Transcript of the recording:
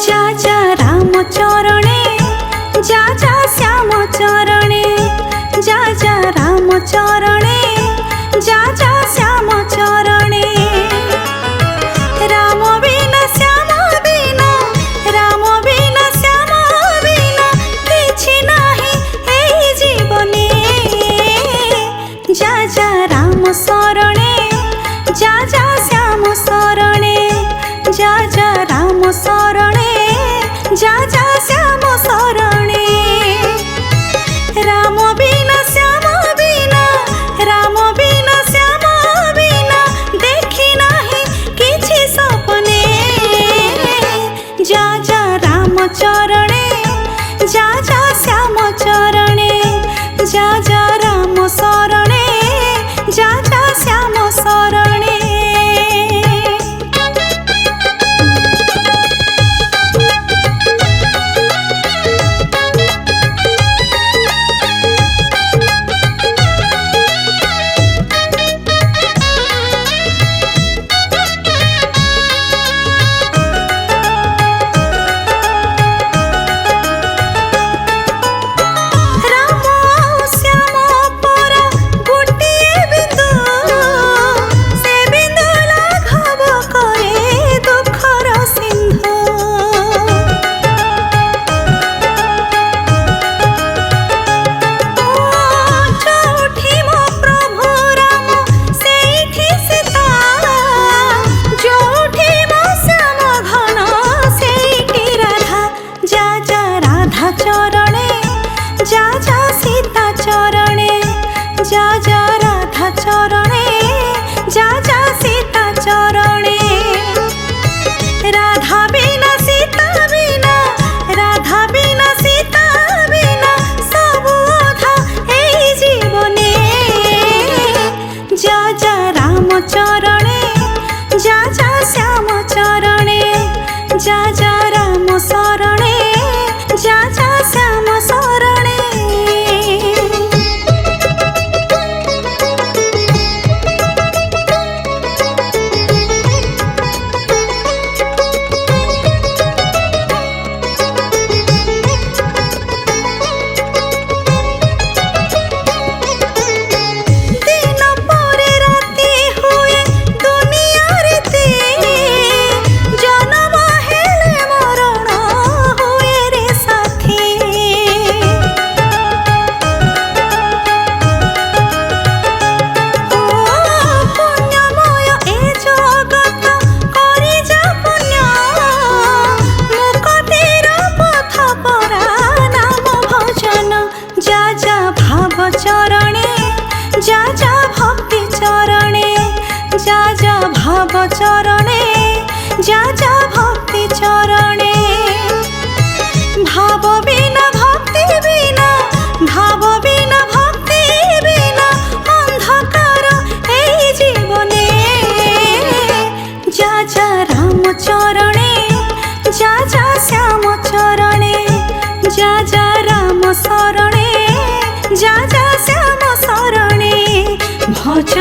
जा जा राम चरणे जा जा श्याम चरणे जा जा राम चरणे जा जा श्याम चरणे राम बिना श्याम बिना राम बिना श्याम बिना किछि नाही एई जीवने जा जा राम शरणे जा जा श्याम शरणे जा जा राम शरणे जा जा श्याम शरणे राम बिना श्याम बिना राम बिना श्याम बिना देखी नाही किछि सपने जा जा राम चरणे जा जा श्याम चरणे जा जा राम शरणे जा जा श्याम शरणे चरणे जा जा सीता चरणे जा जा राधा चरणे जा जा सीता चरणे राधा बिना सीता बिना राधा बिना सीता बिना सबु अधा एई जीवने जा जा राम चरणे जा जा श्याम चरणे जा जा राम शरणे जा जा श्याम शरणे चरणे जा जा भक्ति चरणे जा जा भाव चरणे जा जा भक्ति चरणे भाव बिना भक्ति बिना भाव बिना भक्ति बिना अंधकार एई जीवने जा जा राम चरणे जा जा श्याम चरणे जा जा राम शरणे जा जा श्याम शरणे भज